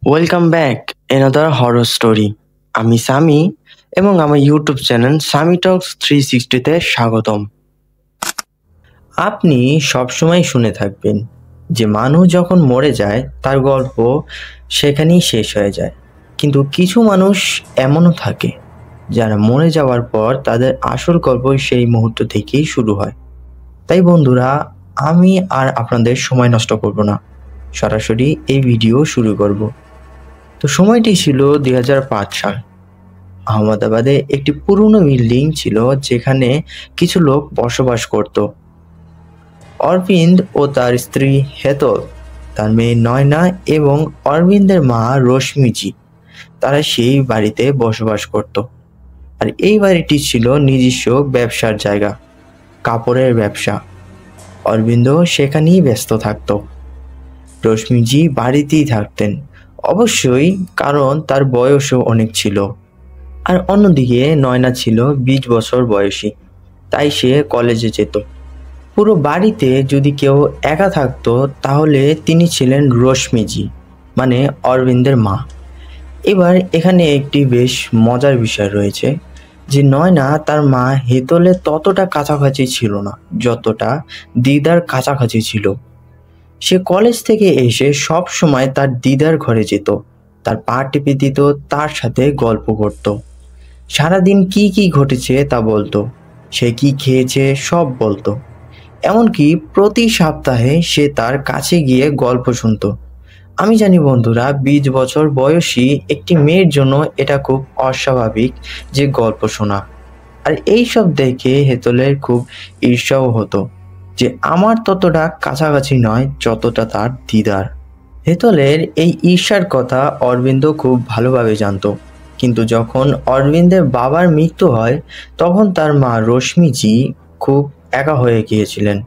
Welcome back another horror story. আমি সামি এবং আমার ইউটিউব চ্যানেল সামি টক্স 360-তে স্বাগতম। আপনি সবসময় শুনে থাকবেন যে মানুষ যখন মরে যায় তার গল্প সেখানেই শেষ হয়ে যায়, কিন্তু কিছু মানুষ এমনও থাকে যারা মরে যাওয়ার পর তাদের আসল গল্প সেই মুহূর্ত থেকেই শুরু হয়। তাই বন্ধুরা, আমি আর আপনাদের সময় নষ্ট করব না, সরাসরি এই ভিডিও শুরু করব। তো সময়টি ছিল 2005 সাল। আহমেদাবাদে একটি পুরনো বিল্ডিং ছিল যেখানে কিছু লোক বসবাস করত। অরবিন্দ ও তার স্ত্রী হেতল, তার মেয়ে নয়না এবং অরবিন্দের মা রশ্মিজি, তারা সেই বাড়িতে বসবাস করত। আর এই বাড়িটি ছিল নিজস্ব ব্যবসার জায়গা, কাপড়ের ব্যবসা। অরবিন্দ সেখানেই ব্যস্ত থাকত। রশ্মিজি বাড়িতেই থাকতেন, অবশ্যই, কারণ তার বয়সও অনেক ছিল। আর অন্যদিকে নয়না ছিল 20 বছর বয়সী, তাই সে কলেজে যেত। পুরো বাড়িতে যদি কেউ একা থাকতো তাহলে তিনি ছিলেন রশ্মিজি, মানে অরবিন্দের মা। এবার এখানে একটি বেশ মজার বিষয় রয়েছে যে নয়না তার মা হেতলের ততটা কাছাকাছি ছিল না যতটা দিদার কাছাকাছি ছিল। সে কলেজ থেকে এসে সব সময় তার দিদার ঘরে যেত, তার পা টিপে দিত, তার সাথে গল্প করত, সারাদিন কি কি ঘটেছে তা বলতো, সে কি খেয়েছে সব বলতো। এমনকি প্রতি সপ্তাহে সে তার কাছে গিয়ে গল্প শুনতো। আমি জানি বন্ধুরা, 20 বছর বয়সী একটি মেয়ের জন্য এটা খুব অস্বাভাবিক যে গল্প শোনা। আর এই সব দেখে হেতলের খুব ঈর্ষাও হতো যে আমার ততটা কাছাকাছি নয় যতটা তার দিদার। হেতলের এই ঈর্ষার কথা অরবিন্দ খুব ভালোভাবে জানতো, কিন্তু যখন অরবিন্দের বাবার মৃত্যু হয় তখন তার মা রশ্মিজি খুব একা হয়ে গিয়েছিলেন।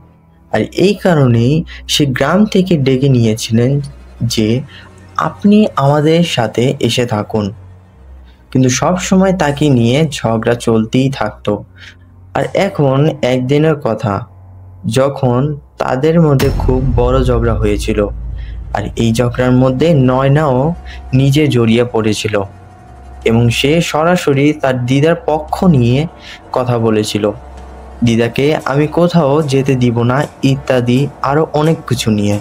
আর এই কারণেই সে গ্রাম থেকে ডেকে নিয়েছিলেন যে আপনি আমাদের সাথে এসে থাকুন। কিন্তু সব সময় তাকে নিয়ে ঝগড়া চলতেই থাকতো। আর এখন একদিনের কথা, যখন তাদের মধ্যে খুব বড় ঝগড়া হয়েছিল, আর এই ঝগড়ার মধ্যে নয়নাও নিজে জড়িয়ে পড়েছিল এবং সে সরাসরি তার দিদার পক্ষ নিয়ে কথা বলেছিল। দিদাকে আমি কোথাও যেতে দিব না ইত্যাদি আরো অনেক কিছু নিয়ে।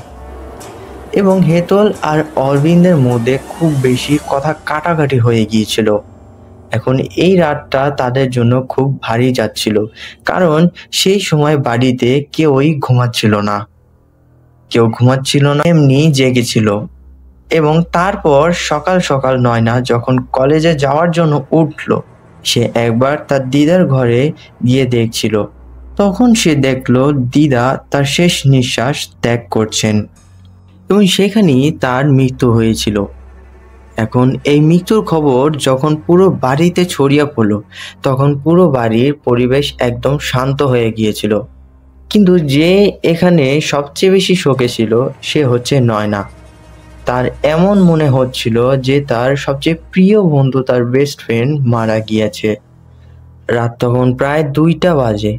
এবং হেতল আর অরবিন্দের মধ্যে খুব বেশি কথা কাটাকাটি হয়ে গিয়েছিল। এখন এই রাতটা তাদের জন্য খুব ভারী যাচ্ছিল, কারণ সেই সময় বাড়িতে কেউই ঘুমাচ্ছিল না, এমনি জেগেছিল। এবং তারপর সকাল সকাল নয়না যখন কলেজে যাওয়ার জন্য উঠল, সে একবার তার দিদার ঘরে গিয়ে দেখছিল। তখন সে দেখলো দিদা তার শেষ নিঃশ্বাস ত্যাগ করছেন এবং সেখানেই তার মৃত্যু হয়েছিল। এখন এই মৃত্যুর খবর যখন পুরো বাড়িতে ছড়িয়ে পড়ল তখন পুরো বাড়ির পরিবেশ একদম শান্ত হয়ে গিয়েছিল। কিন্তু যে এখানে সবচেয়ে বেশি শোকে ছিল সে হচ্ছে নয়না। তার এমন মনে হচ্ছিল যে তার সবচেয়ে প্রিয় বন্ধু, তার বেস্ট ফ্রেন্ড মারা গিয়েছে। রাত তখন প্রায় 2টা বাজে,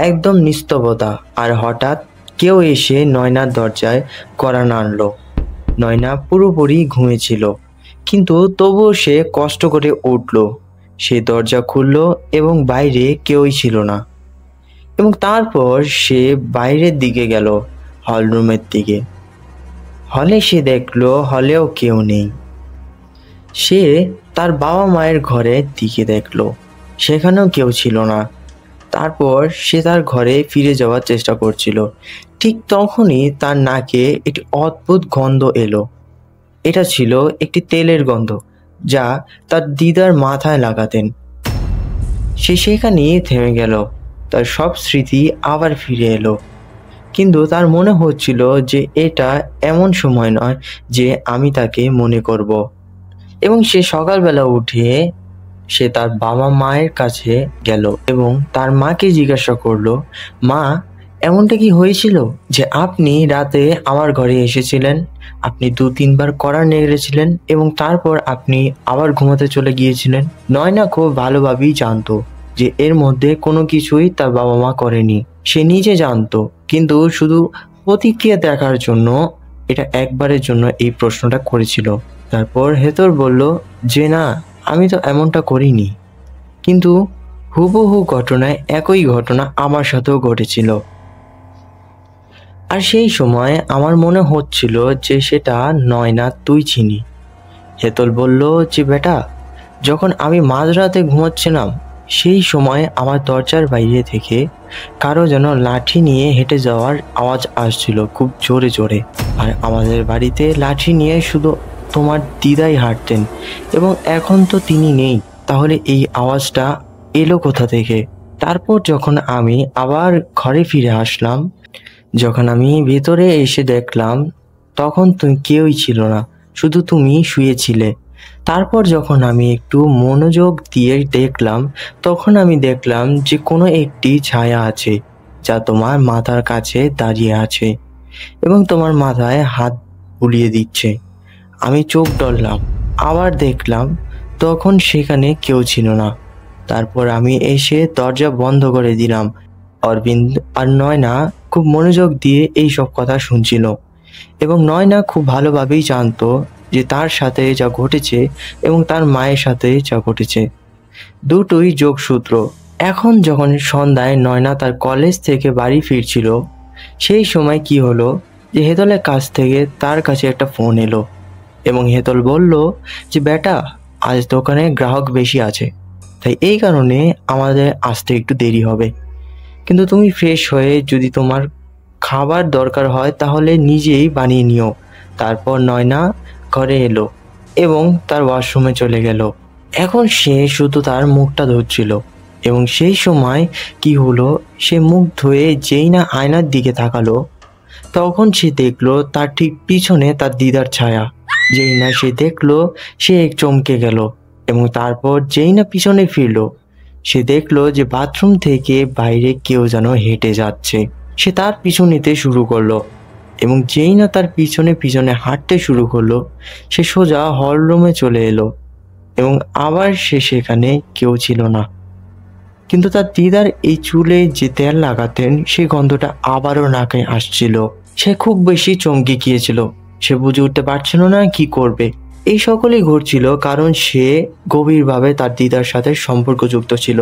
একদম নিস্তব্ধতা। আর হঠাৎ কেউ এসে নয়নার দরজায় কড়া নাড়ল। নয়না পুরোপুরি ঘুমিয়েছিল, কিন্তু তবুও সে কষ্ট করে উঠল। সে দরজা খুলল এবং বাইরে কেউই ছিল না। এবং তারপর সে বাইরের দিকে গেল, হলরুমের দিকে। হলে সে দেখলো হলেও কেউ নেই। সে তার বাবা মায়ের ঘরের দিকে দেখলো, সেখানেও কেউ ছিল না। তারপর সে তার ঘরে ফিরে যাওয়ার চেষ্টা করছিল। ঠিক তখনই তার নাকে একটি অদ্ভুত গন্ধ এলো। এটা ছিল একটি তেলের গন্ধ যা তার দিদার মাথায় লাগাতেন। সে সেখানেই থেমে গেল, তার সব স্মৃতি আবার ফিরে এলো। কিন্তু তার মনে হচ্ছিল যে এটা এমন সময় নয় যে আমি তাকে মনে করব। এবং সে সকালবেলা উঠে সে তার বাবা মায়ের কাছে গেল এবং তার মাকে জিজ্ঞাসা করলো, মা, এমনটা কি হয়েছিল যে আপনি রাতে আমার ঘরে এসেছিলেন, আপনি 2-3 বার কড়া নেড়েছিলেন এবং তারপর আপনি আবার ঘুমাতে চলে গিয়েছিলেন? নয়না খুব ভালোভাবেই জানতো যে এর মধ্যে কোনো কিছুই তার বাবা মা করেনি। সে নিজে জানতো, কিন্তু শুধু প্রতিক্রিয়া দেখার জন্য এটা একবারের জন্য এই প্রশ্নটা করেছিল। তারপর হেতল বলল যে না, আমি তো এমনটা করিনি, কিন্তু হুবহু ঘটনায় একই ঘটনা আমার সাথেও ঘটেছিল। আর সেই সময় আমার মনে হচ্ছিল যে সেটা নয়না তুই চিনি। হেতল বলল যে বেটা, যখন আমি মাঝরাতে ঘুমাচ্ছিলাম সেই সময় আমার দরজার বাইরে থেকে কারো যেন লাঠি নিয়ে হেঁটে যাওয়ার আওয়াজ আসছিল খুব জোরে জোরে। আর আমাদের বাড়িতে লাঠি নিয়ে শুধু তোমার দিদাই হাঁটতেন, এবং এখন তো তিনি নেই, তাহলে এই আওয়াজটা এলো কোথা থেকে? তারপর যখন আমি আবার ঘরে ফিরে আসলাম, যখন আমি ভেতরে এসে দেখলাম তখন তুমি কেউই ছিল না, শুধু তুমি শুয়েছিলে। তারপর যখন আমি একটু মনোযোগ দিয়ে দেখলাম, তখন আমি দেখলাম যে কোনো একটি ছায়া আছে যা তোমার মাথার কাছে দাঁড়িয়ে আছে এবং তোমার মাথায় হাত বুলিয়ে দিচ্ছে। আমি চোখ ডললাম, আবার দেখলাম, তখন সেখানে কেউ ছিল না। তারপর আমি এসে দরজা বন্ধ করে দিলাম। অরবিন্দ আর নয়না খুব মনোযোগ দিয়ে এই সব কথা শুনছিল, এবং নয়না খুব ভালোভাবেই জানতো যে তার সাথে যা ঘটেছে এবং তার মায়ের সাথে যা ঘটেছে দুটোই যোগসূত্র। এখন যখন সন্ধ্যায় নয়না তার কলেজ থেকে বাড়ি ফিরছিল, সেই সময় কি হলো যে হেতলের কাছ থেকে তার কাছে একটা ফোন এলো, এবং হেতল বলল যে বেটা, আজ দোকানে গ্রাহক বেশি আছে, তাই এই কারণে আমাদের আসতে একটু দেরি হবে, কিন্তু তুমি ফ্রেশ হয়ে যদি তোমার খাবার দরকার হয় তাহলে নিজেই বানিয়ে নিও। তারপর নয়না ঘরে এলো এবং তার ওয়াশরুমে চলে গেল। এখন সে শুধু তার মুখটা ধুচ্ছিল, এবং সেই সময় কি হলো, সে মুখ ধুয়ে যেই না আয়নার দিকে তাকালো, তখন সে দেখলো তার ঠিক পিছনে তার দিদার ছায়া। যেই না সে দেখলো, সে এক চমকে গেল, এবং তারপর যেই না পিছনে ফিরলো, সে দেখলো যে বাথরুম থেকে বাইরে কেউ যেন হেঁটে যাচ্ছে। সে তার পিছু নিতে শুরু করলো, এবং যেই না তার পিছনে পিছনে হাঁটতে শুরু করলো, সে সোজা হলরুমে চলে এলো, এবং আবার সে সেখানে কেউ ছিল না। কিন্তু তার দিদার এই চুলে যে তেল লাগাতেন সেই গন্ধটা আবারও নাকে আসছিল। সে খুব বেশি চমকে গিয়েছিল, সে বুঝে উঠতে পারছিল না কি করবে। এই সকলেই ঘটছিল কারণ সে গভীরভাবে তার দিদার সাথে সম্পর্কযুক্ত ছিল।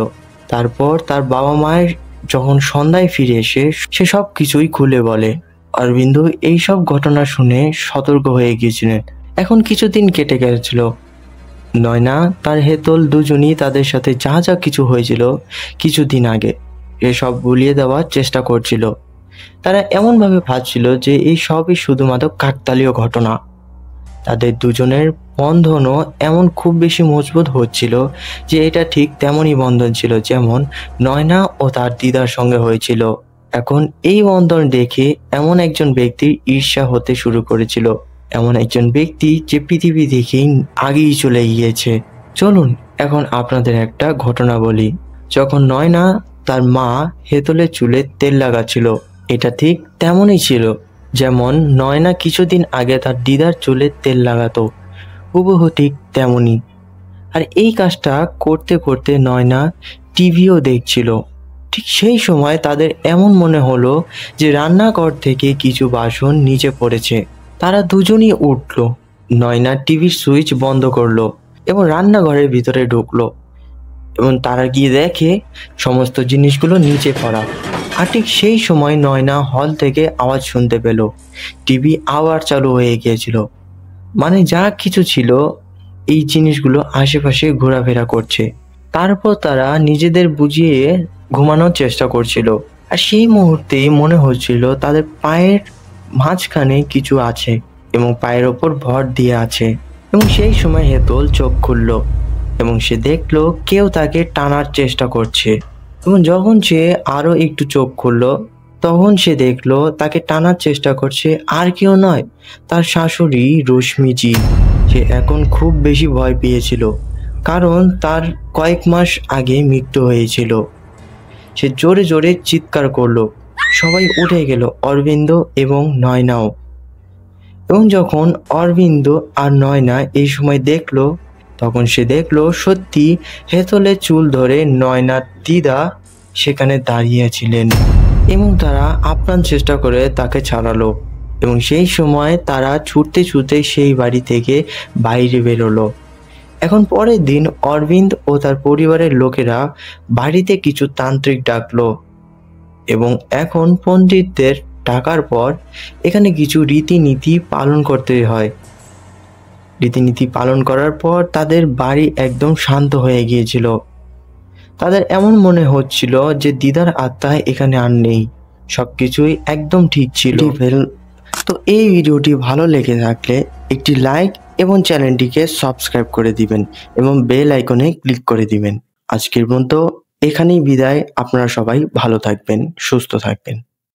তারপর তার বাবা মায়ের যখন সন্ধ্যায় ফিরে এসে সে সব কিছুই খুলে বলে। অরবিন্দ এই সব ঘটনা শুনে সতর্ক হয়ে গিয়েছিলেন। এখন কিছুদিন কেটে গেছিল। নয়না তার হেতল দুজনই তাদের সাথে যা যা কিছু হয়েছিল কিছুদিন আগে এসব ভুলিয়ে দেওয়ার চেষ্টা করছিল। তারা এমনভাবে ভাবছিল যে এই সবই শুধুমাত্র কাকতালীয় ঘটনা। তাদের দুজনের বন্ধনও এমন খুব বেশি মজবুত হচ্ছিল যে এটা ঠিক তেমনই বন্ধন ছিল যেমন নয়না ও তার দিদার সঙ্গে হয়েছিল। এখন এই বন্ধন দেখে এমন একজন ব্যক্তির ঈর্ষা হতে শুরু করেছিল, এমন একজন ব্যক্তি যে পৃথিবী থেকেই আগেই চলে গিয়েছে। চলুন এখন আপনাদের একটা ঘটনা বলি। যখন নয়না তার মা হেতলের চুলে তেল লাগাচ্ছিল, এটা ঠিক তেমনই ছিল যেমন নয়না কিছুদিন আগে তার দিদার চুলে তেল লাগাতো, হুবহু ঠিক তেমনই। আর এই কাজটা করতে করতে নয়না টিভিও দেখছিল। ঠিক সেই সময় তাদের এমন মনে হলো যে রান্নাঘর থেকে কিছু বাসন নিচে পড়েছে। তারা দুজনই উঠল, নয়না টিভির সুইচ বন্ধ করলো এবং রান্নাঘরের ভিতরে ঢুকলো, এবং তারা গিয়ে দেখে সমস্ত জিনিসগুলো নিচে পড়া। আর ঠিক সেই সময় নয়না হল থেকে আওয়াজ শুনতে পেল, টিভি আবার চালু হয়ে গিয়েছিল। মানে যা কিছু ছিল এই জিনিসগুলো আশেপাশে ঘোরাফেরা করছে। তারপর তারা নিজেদের বুঝিয়ে ঘুমানোর চেষ্টা করছিল, আর সেই মুহূর্তেই মনে হচ্ছিল তাদের পায়ের মাঝখানে কিছু আছে এবং পায়ের ওপর ভর দিয়ে আছে। এবং সেই সময় হেতল চোখ খুলল এবং সে দেখলো কেউ তাকে টানার চেষ্টা করছে। এবং যখন সে আরো একটু চোখ খুলল, তখন সে দেখলো তাকে টানার চেষ্টা করছে আর কেউ নয়, তার শাশুড়ি রশ্মিজি। সে এখন খুব বেশি ভয় পেয়েছিল কারণ তার কয়েক মাস আগে মৃত্যু হয়েছিল। সে জোরে জোরে চিৎকার করলো, সবাই উঠে গেল, অরবিন্দ এবং নয়নাও। এবং যখন অরবিন্দ আর নয়না এই সময় দেখলো, তখন সে দেখলো সত্যি হেতলের চুল ধরে নয়নার দিদা সেখানে দাঁড়িয়েছিলেন, এবং তারা আপ্রাণ চেষ্টা করে তাকে ছাড়ালো। এবং সেই সময় তারা ছুটতে ছুটতে সেই বাড়ি থেকে বাইরে বেরোলো। এখন পরের দিন অরবিন্দ ও তার পরিবারের লোকেরা বাড়িতে কিছু তান্ত্রিক ডাকলো এবং এখন পণ্ডিতদের ডাকার পর এখানে কিছু রীতিনীতি পালন করতে হয়। রীতিনীতি পালন করার পর তাদের বাড়ি একদম শান্ত হয়ে গিয়েছিল। তাদের এমন মনে হচ্ছিল যে দিদার আত্মা এখানে আর নেই, সবকিছুই একদম ঠিক ছিল। তো এই ভিডিওটি ভালো লেগে থাকলে একটি লাইক এবং চ্যানেলটিকে সাবস্ক্রাইব করে দিবেন এবং বেল আইকনে ক্লিক করে দিবেন। আজকের মতো এখানেই বিদায়। আপনারা সবাই ভালো থাকবেন, সুস্থ থাকবেন।